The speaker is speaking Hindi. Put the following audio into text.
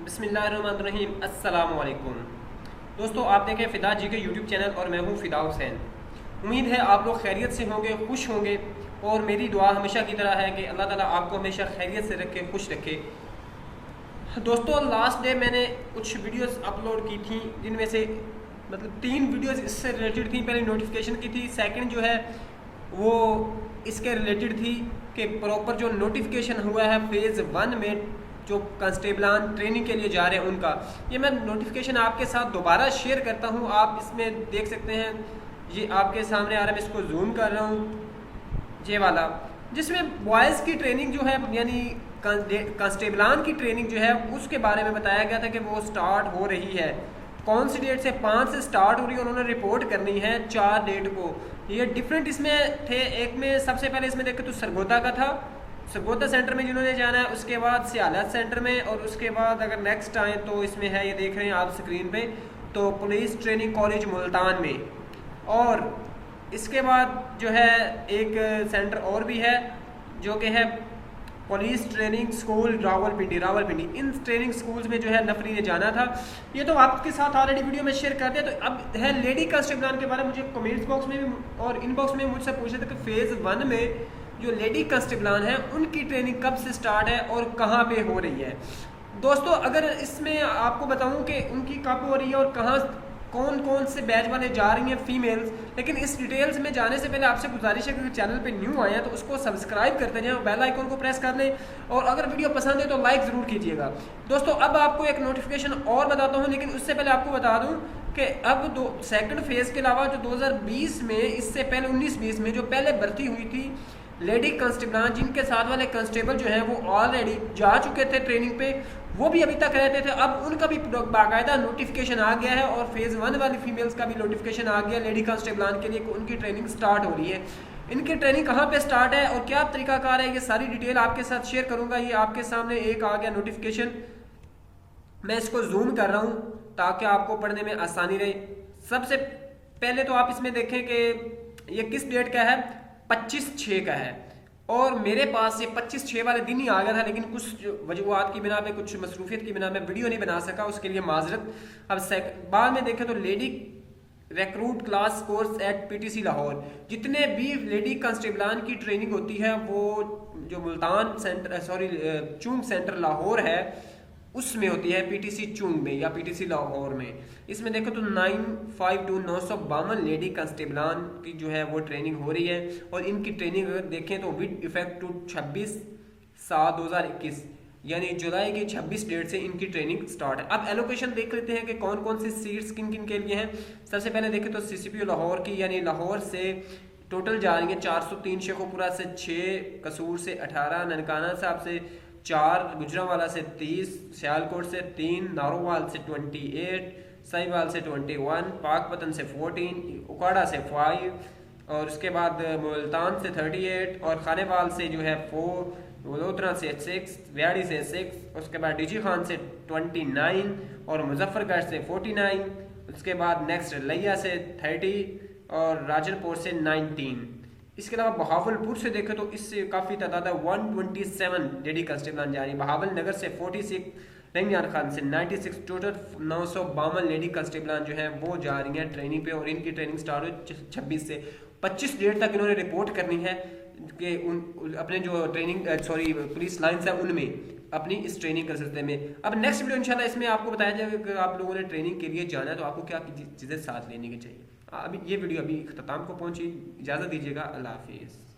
बिस्मिल्लाहिर्रहमानिर्रहीम अस्सलाम वालेकुम। दोस्तों, आप देखें फ़िदा जी के यूट्यूब चैनल और मैं हूँ फ़िदा हुसैन। उम्मीद है आप लोग खैरियत से होंगे, खुश होंगे और मेरी दुआ हमेशा की तरह है कि अल्लाह ताला आपको हमेशा खैरियत से रखे, खुश रखे। दोस्तों, लास्ट डे मैंने कुछ वीडियोस अपलोड की थी जिनमें से मतलब 3 वीडियोस इससे रिलेटेड थी। पहले नोटिफिकेशन की थी, सेकंड जो है वो इसके रिलेटेड थी कि प्रॉपर जो नोटिफिकेशन हुआ है फ़ेज़ 1 में जो कांस्टेबलान ट्रेनिंग के लिए जा रहे हैं उनका, ये मैं नोटिफिकेशन आपके साथ दोबारा शेयर करता हूँ। आप इसमें देख सकते हैं, ये आपके सामने आ रहा है, मैं इसको जूम कर रहा हूँ, ये वाला, जिसमें बॉयज़ की ट्रेनिंग जो है यानी कांस्टेबलान की ट्रेनिंग जो है उसके बारे में बताया गया था कि वो स्टार्ट हो रही है। कौन सी डेट से? 5 से स्टार्ट हो रही है। उन्होंने रिपोर्ट करनी है 4 डेट को। ये डिफरेंट इसमें थे। एक में सबसे पहले इसमें देखे तो सरगोदा का था, सरगोदा सेंटर में जिन्होंने जाना है, उसके बाद सियालत सेंटर में, और उसके बाद अगर नेक्स्ट आए तो इसमें है, ये देख रहे हैं आप स्क्रीन पे, तो पुलिस ट्रेनिंग कॉलेज मुल्तान में। और इसके बाद जो है एक सेंटर और भी है जो कि है police training school Rawalpindi. In training schools में जो है नफरी ने जाना था। ये तो आपके साथ ऑलरेडी वीडियो में शेयर कर दिया। तो अब है लेडी कांस्टेबलान के बारे में। मुझे कमेंट्स बॉक्स में भी और इनबॉक्स में मुझसे पूछे थे कि फ़ेज़ 1 में जो लेडी कांस्टेबलान है उनकी ट्रेनिंग कब से स्टार्ट है और कहाँ पे हो रही है। दोस्तों, अगर इसमें आपको बताऊं कि उनकी कब हो रही है और कहाँ, कौन कौन से बैच वाले जा रही हैं फीमेल्स, लेकिन इस डिटेल्स में जाने से पहले आपसे गुजारिश है कि चैनल पे न्यू आए हैं तो उसको सब्सक्राइब करते जाएं, बेल आइकन को प्रेस कर लें, और अगर वीडियो पसंद है तो लाइक ज़रूर कीजिएगा। दोस्तों, अब आपको एक नोटिफिकेशन और बताता हूँ, लेकिन उससे पहले आपको बता दूँ कि अब सेकंड फेज़ के अलावा जो 2020 में, इससे पहले 19-20 में जो पहले भर्ती हुई थी लेडी कांस्टेबलान, जिनके साथ वाले कांस्टेबल जो हैं वो ऑलरेडी जा चुके थे ट्रेनिंग पे, वो भी अभी तक रहते थे। अब उनका भी बाकायदा नोटिफिकेशन आ गया है और फ़ेज़ 1 वाली फीमेल्स का भी नोटिफिकेशन आ गया लेडी कांस्टेबलान के लिए कि उनकी ट्रेनिंग स्टार्ट हो रही है। इनकी ट्रेनिंग कहाँ पे स्टार्ट है और क्या तरीकाकार है, ये सारी डिटेल आपके साथ शेयर करूँगा। ये आपके सामने एक आ गया नोटिफिकेशन, मैं इसको जूम कर रहा हूँ ताकि आपको पढ़ने में आसानी रहे। सबसे पहले तो आप इसमें देखें कि ये किस डेट का है, 25/6 का है, और मेरे पास ये 25/6 वाले दिन ही आ गया था, लेकिन कुछ वजूहत की बिना पे, कुछ मसरूफियत की बिना मैं वीडियो नहीं बना सका, उसके लिए माजरत। अब बाद में देखें तो lady recruit class course eight PTC Lahore, जितने भी लेडी कांस्टेबलान की ट्रेनिंग होती है वो जो Multan centre, sorry Chung centre Lahore है उसमें होती है, पीटीसी चूंग में या पीटीसी लाहौर में। इसमें देखो तो 952 लेडी कांस्टेबलान की जो है वो ट्रेनिंग हो रही है, और इनकी ट्रेनिंग अगर देखें तो विद इफेक्ट टू 26/7/2021, यानी जुलाई की 26 डेट से इनकी ट्रेनिंग स्टार्ट है। अब एलोकेशन देख लेते हैं कि कौन कौन सी सीट्स किन किन के लिए हैं। सबसे पहले देखें तो सीसीपीओ लाहौर की, यानी लाहौर से टोटल जा रही है 403, शेखोपुरा से 6, कसूर से 18, ननकाना साहब से 4, गुजरांवाला से 30, सियालकोट से 3, नारोवाल से 28, साहिवाल से 21, पाकपतन से 14, उकाड़ा से 5, और उसके बाद मुल्तान से 38, और खानेवाल से जो है 4, वडोदरा से 6, व्याड़ी से 6, उसके बाद डीजी खान से 29, और मुजफ्फरगढ़ से 49, उसके बाद नेक्स्ट लिया से 30, और राजनपुर से 19। इसके अलावा बहावलपुर से देखें तो इससे काफ़ी तादाद है, 127 लेडी कांस्टेबलान जा रही है। बहावल नगर से 46, रंगयान खान से 96, टोटल 952 लेडी कांस्टेबलान जो है वो जा रही हैं ट्रेनिंग पे, और इनकी ट्रेनिंग स्टार्ट हुई 26 से 25 डेट तक इन्होंने रिपोर्ट करनी है कि उन अपने जो ट्रेनिंग पुलिस लाइन्स है उनमें अपनी इस ट्रेनिंग कर सकते हैं। अब नेक्स्ट वीडियो इंशाल्लाह इसमें आपको बताया जाएगा कि आप लोगों ने ट्रेनिंग के लिए जाना है तो आपको क्या चीज़ें साथ लेने की चाहिए। अभी ये वीडियो अभी इख्तिताम को पहुंची, इजाज़त दीजिएगा, अल्लाह हाफिज़।